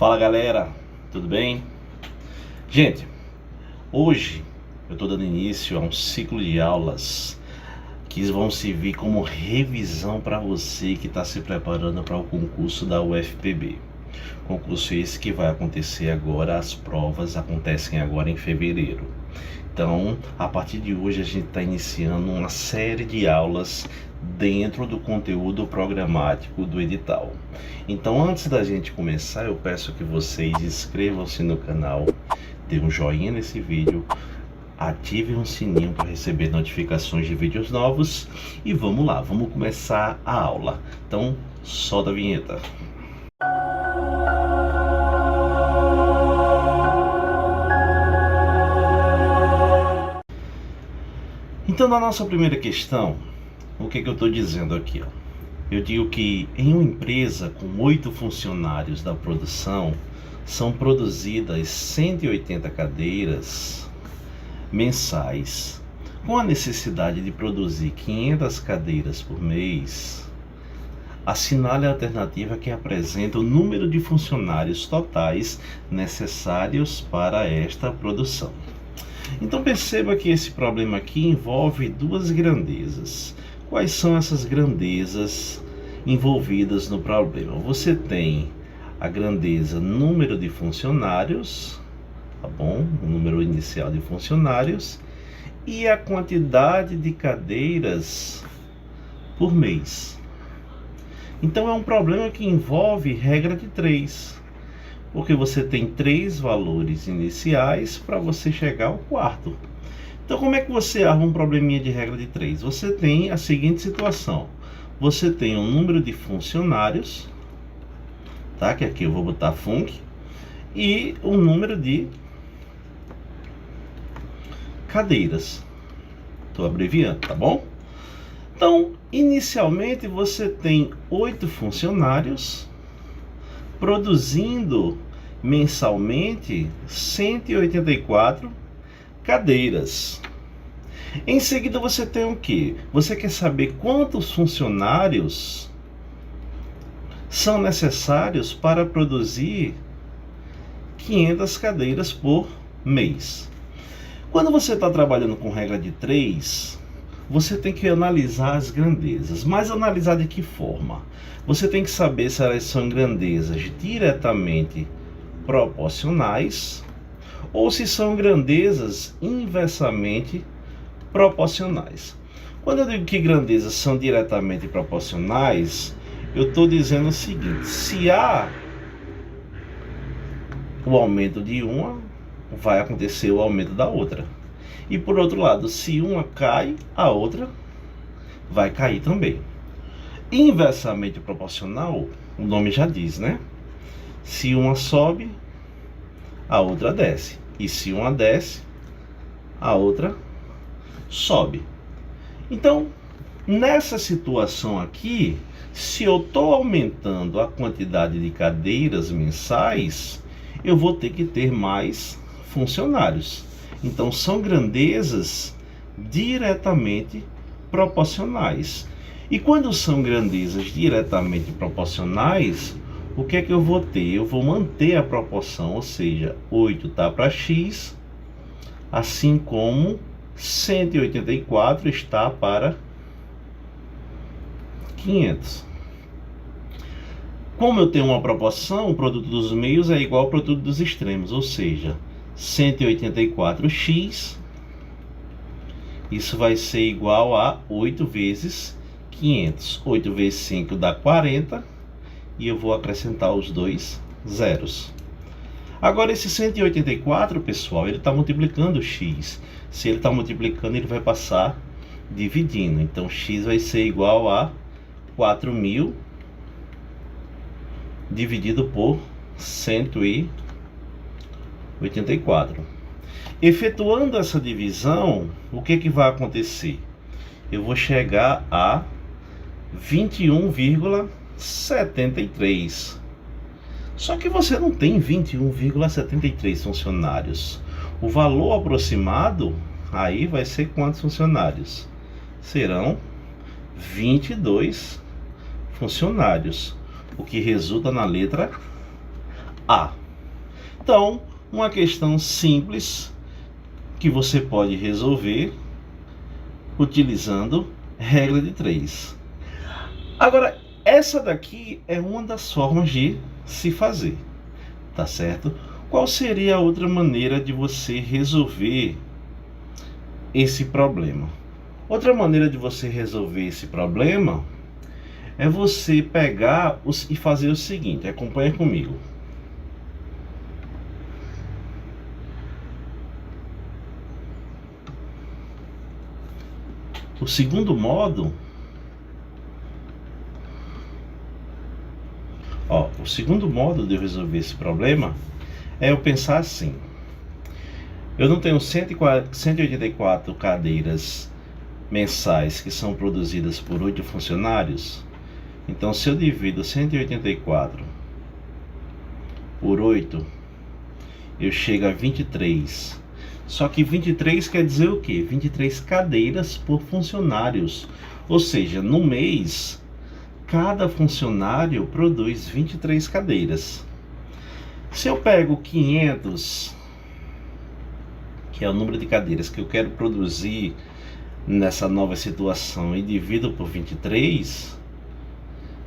Fala galera, tudo bem? Gente, hoje eu estou dando início a um ciclo de aulas que vão servir como revisão para você que está se preparando para o concurso da UFPB. Concurso esse que vai acontecer agora, as provas acontecem agora em fevereiro. Então, a partir de hoje a gente está iniciando uma série de aulas dentro do conteúdo programático do edital. Então, antes da gente começar, eu peço que vocês inscrevam-se no canal, dê um joinha nesse vídeo, ativem o sininho para receber notificações de vídeos novos e vamos lá, vamos começar a aula. Então, solta a vinheta. Então, na nossa primeira questão, o que eu estou dizendo aqui? Eu digo que em uma empresa com 8 funcionários da produção, são produzidas 180 cadeiras mensais, com a necessidade de produzir 500 cadeiras por mês. Assinale a alternativa que apresenta o número de funcionários totais necessários para esta produção. Então perceba que esse problema aqui envolve duas grandezas. Quais são essas grandezas envolvidas no problema? Você tem a grandeza número de funcionários, tá bom? O número inicial de funcionários e a quantidade de cadeiras por mês. Então é um problema que envolve regra de 3. Porque você tem 3 valores iniciais para você chegar ao quarto. Então, como é que você arruma um probleminha de regra de 3? Você tem a seguinte situação. Você tem um número de funcionários, tá? Que aqui eu vou botar func, e um número de cadeiras. Estou abreviando, tá bom? Então, inicialmente você tem 8 funcionários produzindo mensalmente 184 cadeiras. Em seguida você tem o que? Você quer saber quantos funcionários são necessários para produzir 500 cadeiras por mês. Quando você está trabalhando com regra de 3, você tem que analisar as grandezas. Mas analisar de que forma? Você tem que saber se elas são grandezas diretamente proporcionais ou se são grandezas inversamente proporcionais. Quando eu digo que grandezas são diretamente proporcionais, eu estou dizendo o seguinte: se há o aumento de uma, vai acontecer o aumento da outra. E por outro lado, se uma cai, a outra vai cair também. Inversamente proporcional, o nome já diz, né? Se uma sobe, a outra desce. E se uma desce, a outra sobe. Então, nessa situação aqui, se eu estou aumentando a quantidade de cadeiras mensais, eu vou ter que ter mais funcionários. Então, são grandezas diretamente proporcionais. E quando são grandezas diretamente proporcionais, o que é que eu vou ter? Eu vou manter a proporção, ou seja, 8 está para x, assim como 184 está para 500. Como eu tenho uma proporção, o produto dos meios é igual ao produto dos extremos, ou seja, 184x, isso vai ser igual a 8 vezes 500. 8 vezes 5 dá 40 e eu vou acrescentar os dois zeros. Agora esse 184, pessoal, ele está multiplicando x. Se ele está multiplicando, ele vai passar dividindo. Então x vai ser igual a 4.000 dividido por 184. Efetuando essa divisão, o que vai acontecer? Eu vou chegar a 21,73. Só que você não tem 21,73 funcionários. O valor aproximado aí vai ser quantos funcionários? Serão 22 funcionários, o que resulta na letra A. Então, uma questão simples que você pode resolver utilizando regra de 3. Agora, essa daqui é uma das formas de se fazer, tá certo? Qual seria a outra maneira de você resolver esse problema? Outra maneira de você resolver esse problema é você pegar e fazer o seguinte, acompanha comigo. O segundo modo, o segundo modo de eu resolver esse problema é eu pensar assim. Eu não tenho 184 cadeiras mensais que são produzidas por 8 funcionários. Então, se eu divido 184 por 8, eu chego a 23. Só que 23 quer dizer o quê? 23 cadeiras por funcionários. Ou seja, no mês, cada funcionário produz 23 cadeiras. Se eu pego 500, que é o número de cadeiras que eu quero produzir nessa nova situação, e divido por 23,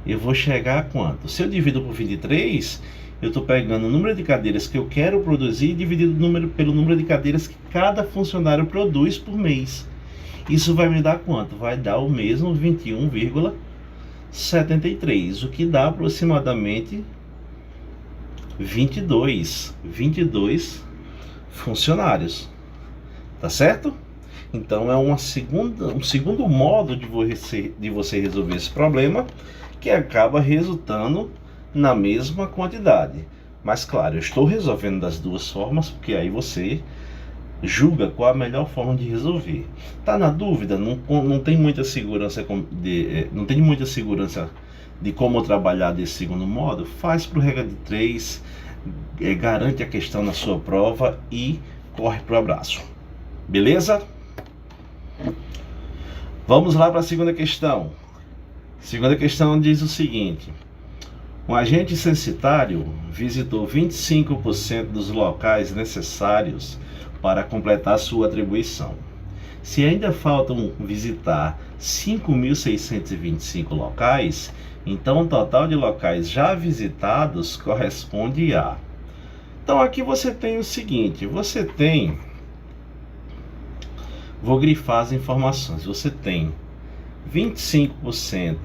eu vou chegar a quanto? Se eu divido por 23, eu estou pegando o número de cadeiras que eu quero produzir e dividido pelo número de cadeiras que cada funcionário produz por mês. Isso vai me dar quanto? Vai dar o mesmo 21,73, o que dá aproximadamente 22 funcionários. Tá certo? Então é um segundo modo de você resolver esse problema, que acaba resultando na mesma quantidade. Mas claro, eu estou resolvendo das duas formas, porque aí você julga qual a melhor forma de resolver. Tá na dúvida? Não tem muita segurança de como trabalhar desse segundo modo? Faz por regra de 3, garante a questão na sua prova e corre pro abraço. Beleza? Vamos lá para a segunda questão. Segunda questão diz o seguinte: um agente censitário visitou 25% dos locais necessários para completar sua atribuição. Se ainda faltam visitar 5.625 locais, então o total de locais já visitados corresponde a... Então aqui você tem o seguinte, vou grifar as informações, você tem 25%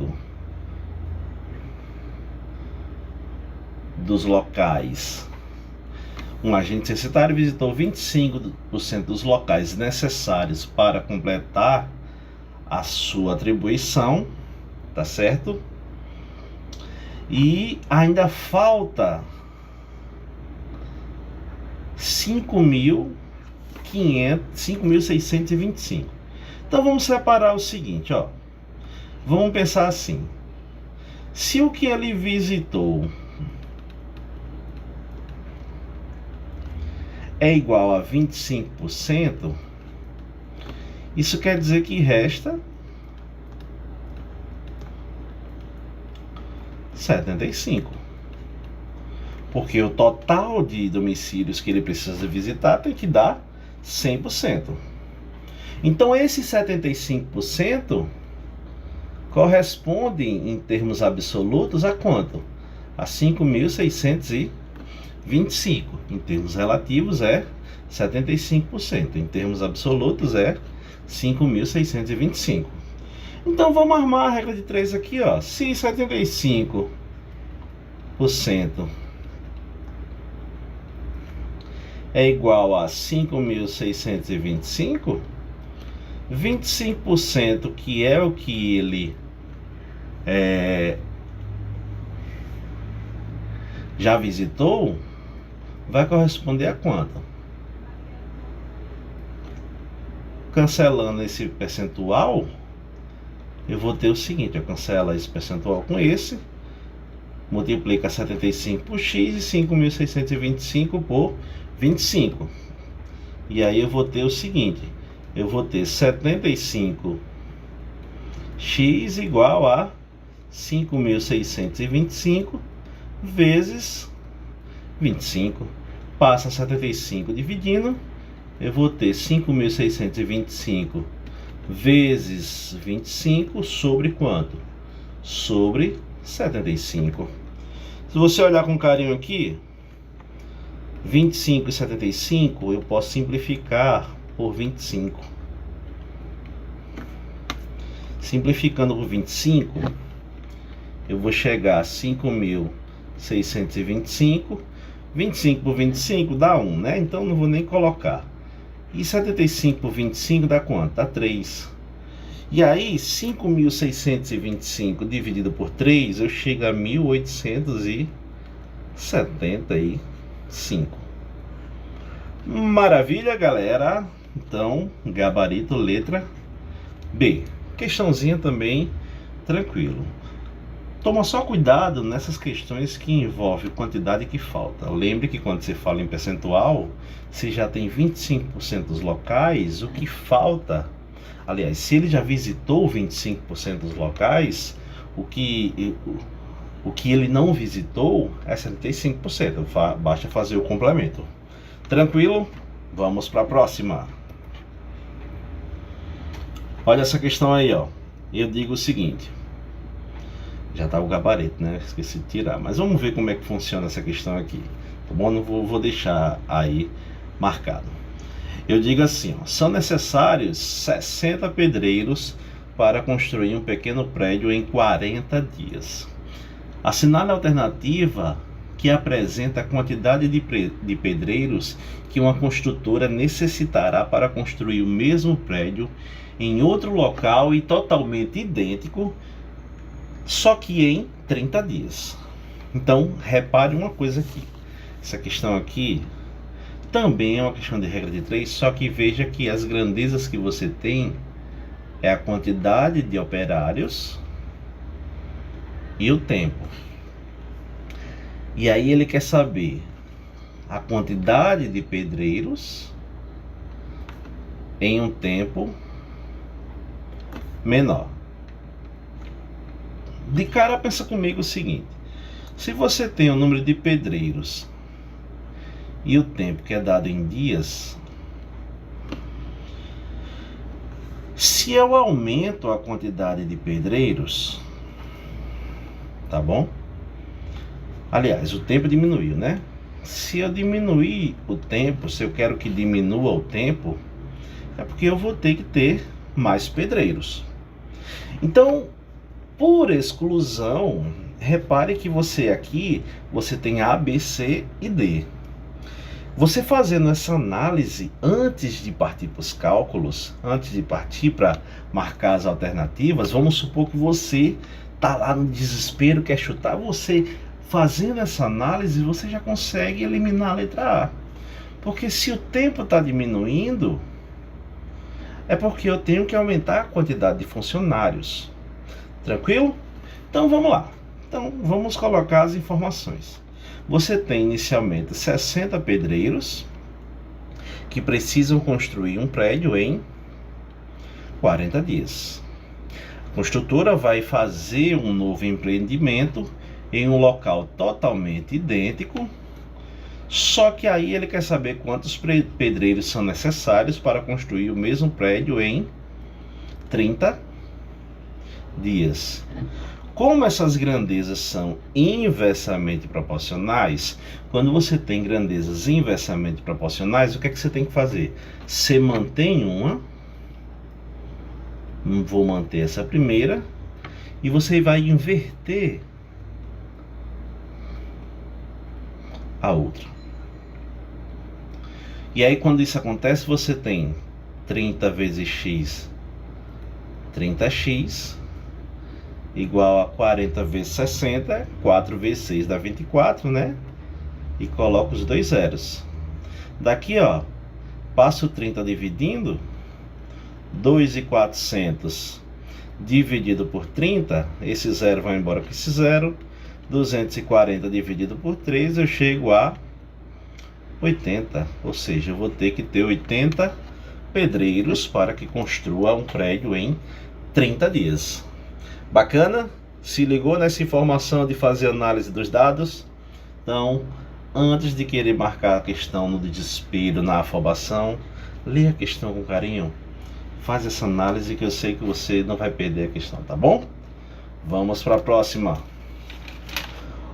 dos locais. Um agente censitário visitou 25% dos locais necessários para completar a sua atribuição, tá certo? E ainda falta 5.625. Então vamos separar o seguinte, vamos pensar assim: se o que ele visitou é igual a 25%, isso quer dizer que resta 75. Porque o total de domicílios que ele precisa visitar tem que dar 100%. Então esses 75% correspondem em termos absolutos a quanto? A 5.625. Em termos relativos é 75%. Em termos absolutos é 5.625. Então vamos armar a regra de 3 aqui, Se 75% é igual a 5.625, 25%, que é o que ele já visitou, vai corresponder a quanto? Cancelando esse percentual, eu vou ter o seguinte: eu cancelo esse percentual com esse, multiplica 75 por x e 5.625 por 25. E aí eu vou ter o seguinte: eu vou ter 75x igual a 5.625 vezes 25. Passa 75 dividindo, eu vou ter 5.625 vezes 25 sobre quanto? Sobre 75. Se você olhar com carinho aqui, 25 e 75 eu posso simplificar por 25. Simplificando por 25, eu vou chegar a 5.625. 25 por 25 dá 1, né? Então não vou nem colocar. E 75 por 25 dá quanto? Dá 3. E aí, 5.625 dividido por 3, eu chego a 1.875. Maravilha, galera! Então, gabarito, letra B. Questãozinha também, tranquilo. Toma só cuidado nessas questões que envolvem quantidade que falta. Lembre que quando você fala em percentual, você já tem 25% dos locais, o que falta... Aliás, se ele já visitou 25% dos locais, o que ele não visitou é 75%. Basta fazer o complemento. Tranquilo? Vamos para a próxima. Olha essa questão aí, ó. Eu digo o seguinte. Já tá o gabarito, né? Esqueci de tirar. Mas vamos ver como é que funciona essa questão aqui. Tá bom? Não vou deixar aí marcado. Eu digo assim, ó, são necessários 60 pedreiros para construir um pequeno prédio em 40 dias. Assinale a alternativa que apresenta a quantidade de pedreiros que uma construtora necessitará para construir o mesmo prédio em outro local e totalmente idêntico, só que em 30 dias. Então, repare uma coisa aqui. Essa questão aqui também é uma questão de regra de 3, só que veja que as grandezas que você tem é a quantidade de operários e o tempo. E aí ele quer saber a quantidade de pedreiros em um tempo menor. De cara, pensa comigo o seguinte: se você tem o número de pedreiros e o tempo que é dado em dias, se eu aumento a quantidade de pedreiros, tá bom? Aliás, o tempo diminuiu, né? Se eu diminuir o tempo, se eu quero que diminua o tempo, é porque eu vou ter que ter mais pedreiros. Então, por exclusão, repare que você aqui, você tem A, B, C e D. Você fazendo essa análise antes de partir para os cálculos, antes de partir para marcar as alternativas, vamos supor que você está lá no desespero, quer chutar, você fazendo essa análise, você já consegue eliminar a letra A. Porque se o tempo está diminuindo, é porque eu tenho que aumentar a quantidade de funcionários. Tranquilo? Então vamos lá. Então vamos colocar as informações. Você tem inicialmente 60 pedreiros que precisam construir um prédio em 40 dias. A construtora vai fazer um novo empreendimento em um local totalmente idêntico, só que aí ele quer saber quantos pedreiros são necessários para construir o mesmo prédio em 30 dias. Como essas grandezas são inversamente proporcionais, quando você tem grandezas inversamente proporcionais, o que é que você tem que fazer? Você mantém uma, vou manter essa primeira, e você vai inverter a outra. E aí quando isso acontece, você tem 30 vezes x, 30x, igual a 40 vezes 60, 4 vezes 6 dá 24, né? E coloca os dois zeros. Daqui, ó, passo 30 dividindo, 2.400 dividido por 30, esse zero vai embora com esse zero, 240 dividido por 3, eu chego a 80, ou seja, eu vou ter que ter 80 pedreiros para que construa um prédio em 30 dias. Bacana? Se ligou nessa informação de fazer análise dos dados? Então, antes de querer marcar a questão no desespero, na afobação, lê a questão com carinho. Faz essa análise que eu sei que você não vai perder a questão, tá bom? Vamos para a próxima.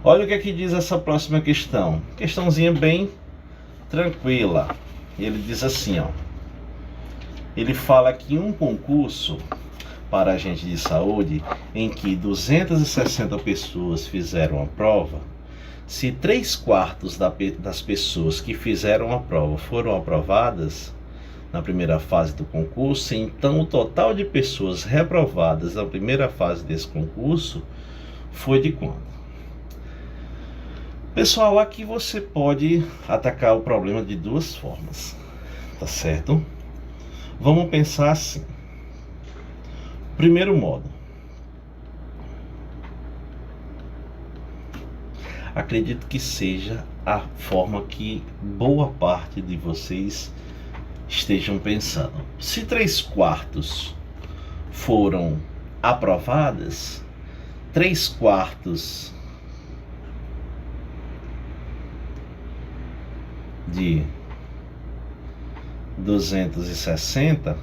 Olha o que aqui diz essa próxima questão. Questãozinha bem tranquila. Ele diz assim, ó. Ele fala que um concurso para agente de saúde em que 260 pessoas fizeram a prova, se 3/4 das pessoas que fizeram a prova foram aprovadas na primeira fase do concurso, então o total de pessoas reprovadas na primeira fase desse concurso foi de quanto? Pessoal, aqui você pode atacar o problema de duas formas, tá certo? Vamos pensar assim. Primeiro modo. Acredito que seja a forma que boa parte de vocês estejam pensando. Se 3/4 foram aprovadas, 3/4 de 260,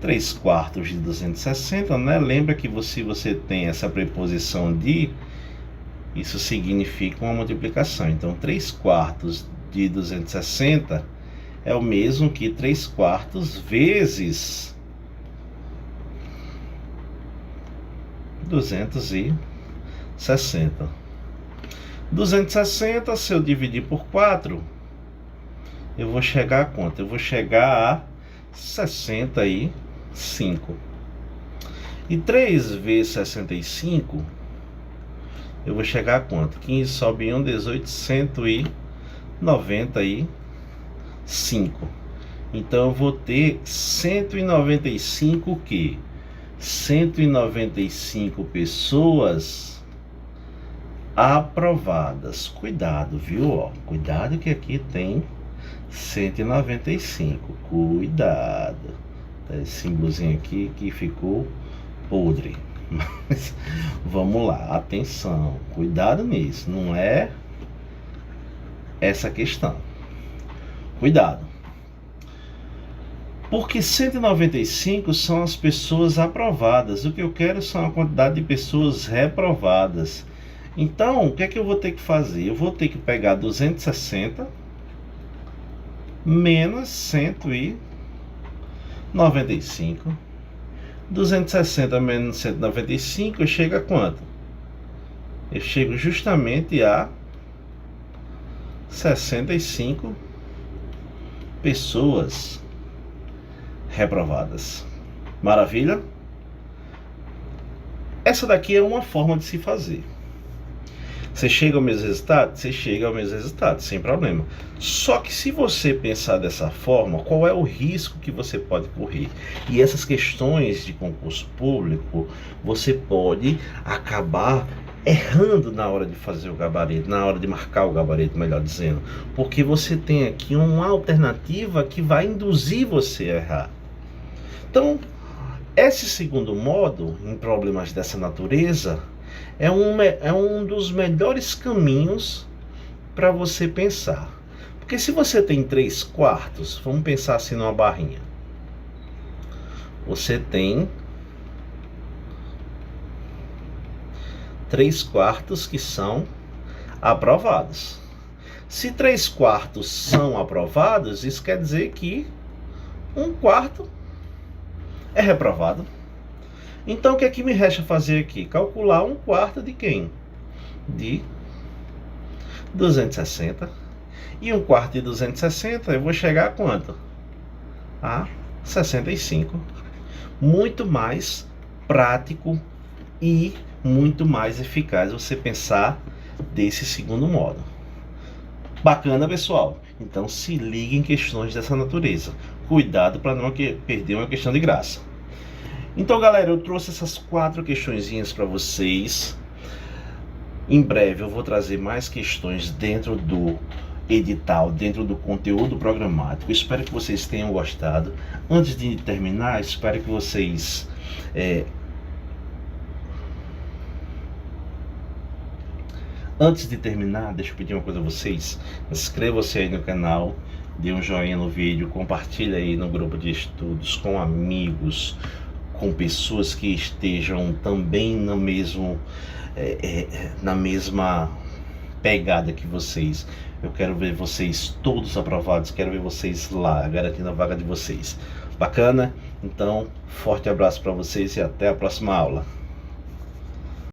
3/4 de 260, né? Lembra que você tem essa preposição de, isso significa uma multiplicação. Então, 3/4 de 260 é o mesmo que 3/4 vezes 260. 260, se eu dividir por 4, eu vou chegar a quanto? Eu vou chegar a 65. E 3 vezes 65, eu vou chegar a quanto? 15 sobe 1, 18, 195. Então eu vou ter 195 o quê? 195 pessoas aprovadas. Cuidado, viu? Ó, cuidado que aqui tem 195. Cuidado. Tá esse símbolozinho aqui que ficou podre. Mas vamos lá, atenção, cuidado nisso. Não é essa questão. Cuidado. Porque 195 são as pessoas aprovadas. O que eu quero são a quantidade de pessoas reprovadas. Então, o que é que eu vou ter que fazer? Eu vou ter que pegar 260 menos 195. 260 menos 195, eu chego a quanto? Eu chego justamente a 65 pessoas reprovadas. Maravilha? Essa daqui é uma forma de se fazer. Você chega ao mesmo resultado? Você chega ao mesmo resultado, sem problema. Só que se você pensar dessa forma, qual é o risco que você pode correr? E essas questões de concurso público, você pode acabar errando na hora de fazer o gabarito, na hora de marcar o gabarito, melhor dizendo. Porque você tem aqui uma alternativa que vai induzir você a errar. Então, esse segundo modo, em problemas dessa natureza, é um dos melhores caminhos para você pensar. Porque se você tem 3/4, vamos pensar assim numa barrinha. Você tem 3/4 que são aprovados. Se 3/4 são aprovados, isso quer dizer que 1/4 é reprovado. Então, o que é que me resta fazer aqui? Calcular 1/4 de quem? De 260. E 1/4 de 260, eu vou chegar a quanto? A 65. Muito mais prático e muito mais eficaz você pensar desse segundo modo. Bacana, pessoal? Então, se ligue em questões dessa natureza. Cuidado para não perder uma questão de graça. Então, galera, eu trouxe essas 4 questõezinhas para vocês. Em breve eu vou trazer mais questões dentro do edital, dentro do conteúdo programático. Espero que vocês tenham gostado. Antes de terminar, espero que vocês Antes de terminar, deixa eu pedir uma coisa a vocês. Inscreva-se aí no canal, dê um joinha no vídeo, compartilhe aí no grupo de estudos com amigos, com pessoas que estejam também no mesmo, na mesma pegada que vocês. Eu quero ver vocês todos aprovados, quero ver vocês lá, garantindo a vaga de vocês. Bacana? Então, forte abraço para vocês e até a próxima aula.